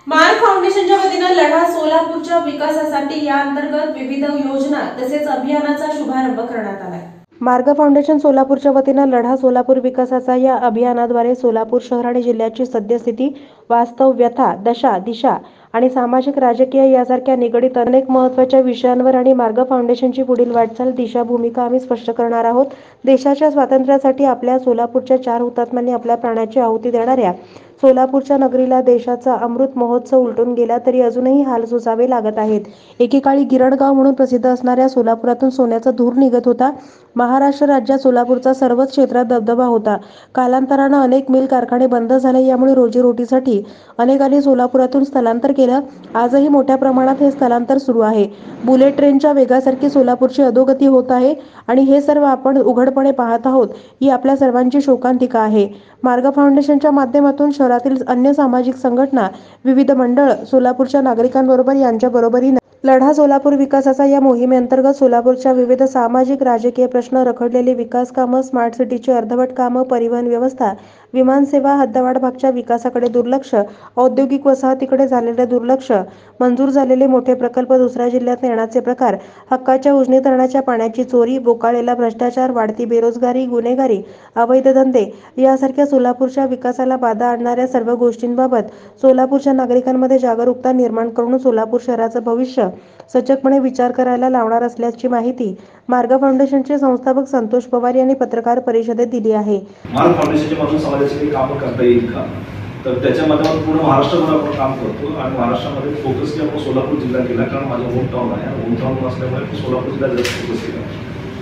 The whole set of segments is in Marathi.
मार्ग फाउंडेशनच्या वतीने लढा सोलापूरच्या विकासासाठी या अंतर्गत विविध योजना तसेच अभियानाचा शुभारंभ करण्यात आला। मार्ग फाउंडेशन सोलापूरच्या वतीने लढा सोलापूर विकासाचा या अभियानाद्वारे सोलापूर शहर आणि जिल्ह्याची सद्यस्थिती, वास्तव, व्यथा, दशा, दिशा आणि सामाजिक राजकीय यासारख्या निगडित अनेक महत्त्वाच्या विषयांवर आणि मार्ग फाउंडेशनची पुढील वाटचाल, दिशा, भूमिका आम्ही स्पष्ट करणार आहोत। देशाच्या स्वातंत्र्यासाठी आपल्या सोलापूरच्या 4 हुतात्म्यांनी आपल्या प्राणाची आहुती देणाऱ्या सोलापूरच्या नगरीला देशाचा अमृत महोत्सव उलटून गेला तरी अजूनही हाल सोसावे लागत आहेत। एकेकाळी गिरणगाव म्हणून प्रसिद्ध असणाऱ्या सोलापुरातून सोन्याचा धूर निघत होता। महाराष्ट्र राज्यात सोलापूरचा सर्वच क्षेत्रात दबदबा होता। कालांतराने अनेक मिल कारखाने बंद झाले, यामुळे रोजीरोटीसाठी अनेकांनी सोलापुरातून स्थलांतर केलं। आजही मोठ्या प्रमाणात हे स्थलांतर सुरू आहे। बुलेट ट्रेनच्या वेगासारखी सोलापूरची अधोगती होत आहे आणि हे सर्व आपण उघडपणे पाहत आहोत। ही आपल्या सर्वांची शोकांतिका आहे। मार्ग फाउंडेशनच्या माध्यमातून शहरातील अन्य सामाजिक संघटना, विविध मंडळ सोलापूरच्या नागरिकांबरोबर यांच्या बरोबरीने लढा सोलापूर विकासाचा या मोहिमेअंतर्गत सोलापूरच्या विविध सामाजिक राजकीय प्रश्न, रखडलेली विकास कामं, स्मार्ट सिटीची अर्धवट कामं, परिवहन व्यवस्था, विमानसेवा, हद्दवाढ भागच्या विकासाकडे दुर्लक्ष, औद्योगिक वसाहतीकडे झालेले दुर्लक्ष, मंजूर झालेले मोठे प्रकल्प दुसऱ्या जिल्ह्यात नेण्याचे प्रकार, हक्काच्या उजनी धरणाच्या पाण्याची चोरी, बोकाळलेला भ्रष्टाचार, वाढती बेरोजगारी, गुन्हेगारी, अवैध धंदे यासारख्या सोलापूरच्या विकासाला बाधा आणणाऱ्या सर्व गोष्टींबाबत सोलापूरच्या नागरिकांमध्ये जागरूकता निर्माण करून सोलापूर शहराचं भविष्य सचखपणे विचार करायला लावणार असल्याची माहिती मार्ग फाउंडेशनचे संस्थापक संतोष पवार यांनी पत्रकार परिषदेत दिली आहे। मार्ग फाउंडेशनच्या मधून समाजाची काही कामं करता येईल का, तर त्याच्या माध्यमातून पूर्ण महाराष्ट्रामध्ये आपण काम करतो आणि महाराष्ट्रामध्ये फोकस आपण सोलापूर जिल्हा केला, कारण माझं होम टाउन आहे। होम टाउन असल्यामुळे सोलापूर जिल्हा जास्त फोकस केला।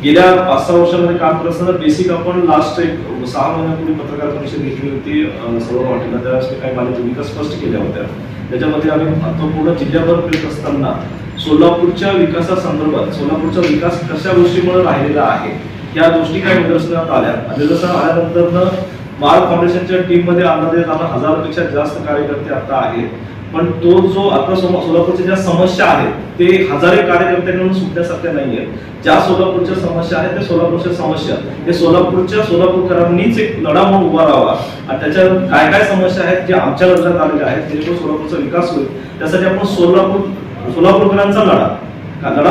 गेल्या 5-6 वर्षांमध्ये काम करत असताना बेसिक आपण लास्ट 6 महिन्यापूर्वी पत्रकार परिषद घेतली होती सर्व वाटेला, त्यावेळेस काही माझ्या भूमिका स्पष्ट केल्या होत्या। त्याच्यामध्ये आम्ही महत्त्वपूर्ण जिल्ह्याभर फिरत असताना सोलापूरच्या विकासासंदर्भात, सोलापूरचा विकास कशा गोष्टीमुळे राहिलेला आहे या गोष्टी काही निदर्शनात आल्या। निदर्शनात आल्यानंतर मार्ग फाउंडेशनच्या टीम मध्ये अंदाजे 1000 पेक्षा जास्त कार्यकर्ते आता आहेत, पण तो जो आता सोलापूरच्या ज्या समस्या आहेत ते हजारे कार्यकर्त्यांकडून सुटण्यासारख्या नाही आहेत। ज्या सोलापूरच्या समस्या आहेत त्या सोलापूरच्या समस्या हे सोलापूरकरांनीच एक लढा म्हणून उभा राहावा आणि त्याच्या काय काय समस्या आहेत ज्या आमच्या लक्षात आलेल्या आहेत जेणेकरून सोलापूरचा विकास होईल, त्यासाठी आपण सोलापूरकरांचा लढा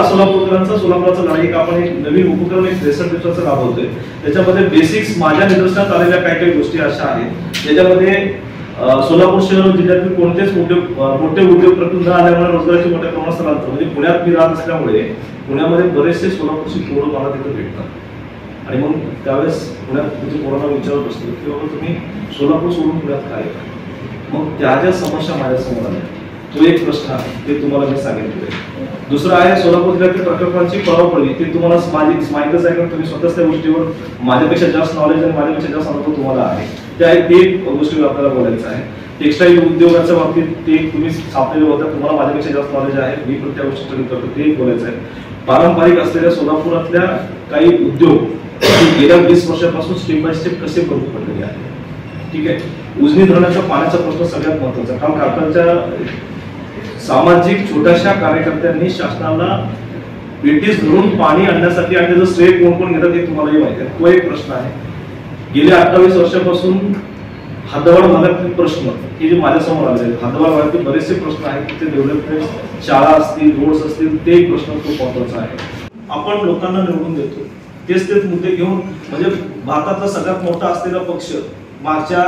सोलापुराचा लढा एक आपण एक नवीन उपक्रम 63 दिवसाचा राबवतोय। त्याच्यामध्ये बेसिक्स माझ्या निदर्शनात आलेल्या काही गोष्टी अशा आहेत ज्याच्यामध्ये सोलापूर शहर जिल्ह्यातील कोणतेच मोठे उद्योग प्रकल्प न आल्यामुळे रोजगाराची मोठ्या प्रमाणात स्थलांतर, म्हणजे पुण्यात मी राहत असल्यामुळे पुण्यामध्ये बरेचसे सोलापूरची पोरं मला तिथे भेटतात आणि मग त्यावेळेस पुण्यात तुमचे पोरांना विचारत असतो की बाबा तुम्ही सोलापूर सोडून पुण्यात काय, मग त्या ज्या समस्या माझ्यासमोर आल्या तो एक प्रश्न आहे, ते तुम्हाला मी सांगितले। दुसरा आहे सोलापूर जिल्ह्यातील प्रकल्पांची परावपळी, ते तुम्हाला माहितच आहे, कारण तुम्ही स्वतःच त्या गोष्टीवर माझ्यापेक्षा जास्त नॉलेज आणि माझ्यापेक्षा जास्त अनुभव तुम्हाला आहे। त्या एक गोष्टीवर आपल्याला बोलायचं आहे। टेक्सटाईल उद्योगाच्या बाबतीत ते तुम्ही सापडलेले होता, तुम्हाला माझ्यापेक्षा जास्त नॉलेज आहे, मी पण त्या गोष्टी स्टडी करतो, ते एक बोलायचं आहे। पारंपरिक असलेल्या सोलापुरातल्या काही उद्योग गेल्या 20 वर्षापासून स्टेप बाय स्टेप कसे बंद पडलेले आहेत, ठीक आहे। उजनी धरणाच्या पाण्याचा प्रश्न सगळ्यात महत्त्वाचा, कारण कारखान्याच्या सामाजिक छोट्याशा कार्यकर्त्यांनी शासनाला पेटीस धरून पाणी आणण्यासाठी आणि त्याचं श्रेय कोण कोण घेतात हे तुम्हालाही माहिती आहे, तो एक प्रश्न आहे। गेल्या 28 वर्षापासून हद्दवाढ भागातील प्रश्न हे जे माझ्यासमोर आले आहेत, हद्दवाढ भागातील बरेचसे प्रश्न आहेत, तिथे डेव्हलपमेंट, शाळा असतील, रोड्स असतील, ते एक प्रश्न खूप महत्त्वाचा आहे। आपण लोकांना निवडून देतो, तेच मुद्दे घेऊन, म्हणजे भारतातला सगळ्यात मोठा असलेला पक्ष मागच्या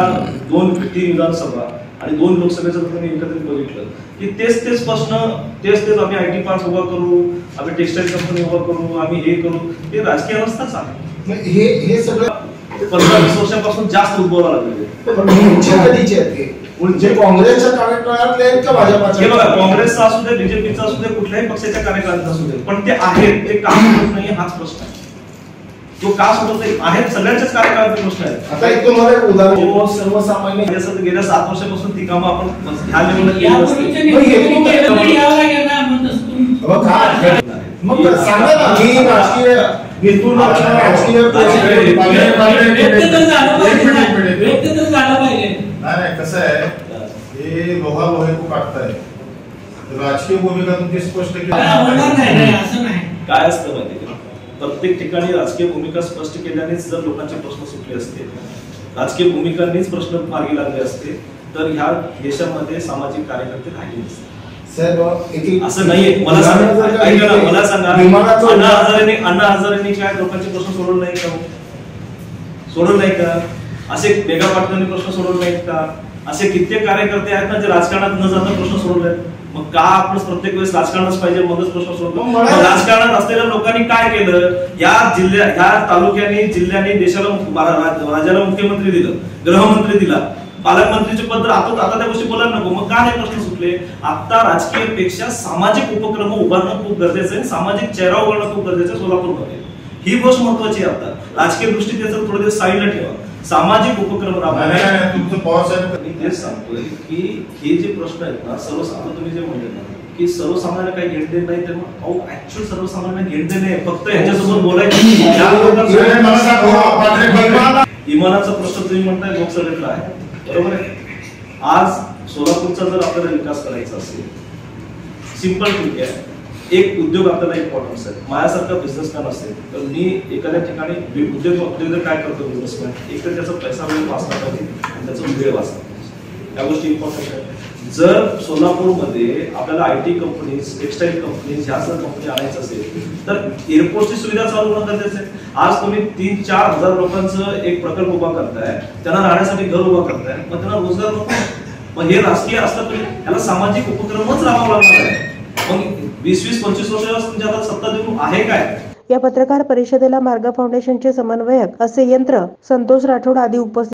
2 विधानसभा आणि 2 लोकसभेचं तुम्ही एकत्रित बघितलं की तेच प्रश्न, तेच आम्ही IT पार्क उभा करू, आम्ही टेक्सटाईल कंपनी उभा करू, आम्ही हे करू, ते राजकीय अवस्थाच आहे। हे सगळं 15-20 वर्षापासून जास्त उद्भवायला लागले। म्हणजे काँग्रेसच्या कार्यकाळातले आहेत का भाजपचे? हे बघा, काँग्रेसचा असू दे, बीजेपीचा असू दे, कुठल्याही पक्षाच्या कार्यकाळात असू दे, पण ते आहेत, ते काम होत नाही हाच प्रश्न आहे। तो का सोडत नाही आहेत, सगळ्यांच्याच कार्यकाळात प्रश्न आहेत। आता एक तुम्हाला उदाहरण, सर्वसामान्य गेल्या 7 वर्षापासून ती कामं आपण ह्या लेवलला केली मग सांगा ना, मी राजकीय हेतून नाही, कसं आहे हे लोहा खूप काढताय, राजकीय भूमिका तुमची स्पष्ट केली काय असतं माहिती का, प्रत्येक ठिकाणी राजकीय भूमिका स्पष्ट केल्यानेच जर लोकांचे प्रश्न सुटले असते, राजकीय भूमिकांनीच प्रश्न मार्गी लागले असते, तर ह्या देशामध्ये सामाजिक कार्यकर्ते राहिले नसते. साहेब असं नाहीये. मला सांगा, ऐका ना, मला सांगा, अण्णा हजारेंनी काय लोकांचे प्रश्न सोडवले नाही का? सोडवले नाही का? असे मेगा पाटलांनी प्रश्न सोडवले नाहीत का? असे कित्येक कार्यकर्ते आहेत ना जे राजकारणात न जाता प्रश्न सोडवले. मग का आपण प्रत्येक वेळेस राजकारणच पाहिजे मगच प्रश्न सोडतो? राजकारणात असलेल्या लोकांनी काय केलं? ह्या तालुक्याने जिल्ह्याने देशाला राज्याला मुख्यमंत्री दिलं, गृहमंत्री दिला, पालकमंत्रीचे पद. आता त्या गोष्टी बोलायला नको. मग का हे प्रश्न सुटले? आता राजकीय पेक्षा सामाजिक उपक्रम उभारणं खूप गरजेचं आहे. सामाजिक चेहरा उभारणं खूप गरजेचं आहे सोलापूरमध्ये. ही गोष्ट महत्वाची आहे. आता राजकीय दृष्टी त्याचं थोडे दिवस साईडला ठेवा. सामाजिक उपक्रम राबवणे. तुमचं पॉवर साहेब मी तेच सांगतोय की हे जे प्रश्न आहेत ना, सर्वसामान्य तुम्ही जे म्हणले ना की सर्वसामान्य काही घेणदेण नाही, तर मग ऍक्च्युअल सर्वसामान्य घेणदेण नाही. फक्त ह्याच्यासोबत बोलायचं. या लोकांचा इमानाचा प्रश्न तुम्ही म्हणताय लोकसभेतला आहे, बरोबर आहे. आज सोलापूरचा जर आपल्याला विकास करायचा असेल, सिंपल ठीक आहे, एक उद्योग आपल्याला इम्पॉर्टन्स आहे. माझ्यासारखा बिझनेसमॅन असेल तर मी एखाद्या ठिकाणी उद्योग काय करतो बिझनेसमॅन, एक तर त्याचा पैसा वेळ वाचला पाहिजे आणि त्याचा वेळ वाचला पाहिजे. या गोष्टी इम्पॉर्टंट आहेत. जर सोलापूरमध्ये आपल्याला IT कंपनीज, टेक्सटाईल कंपनीज ह्या सर्व कंपनी आणायचं असेल तर एअरपोर्टची सुविधा चालू होणं गरजेचं आहे. आज तुम्ही 3-4 हजार लोकांचं एक प्रकल्प उभा करताय, त्यांना राहण्यासाठी घर उभा करताय, मग त्यांना रोजगार नको. मग हे राजकीय असलं तरी याला सामाजिक उपक्रमच राबवावा लागणार आहे. मग 20-25 वर्ष तुमच्या हातात सत्ता देऊन आहे काय? या पत्रकार परिषदेला मार्ग फाउंडेशनचे समन्वयक असे यंत्र संतोष राठोड आदी उपस्थित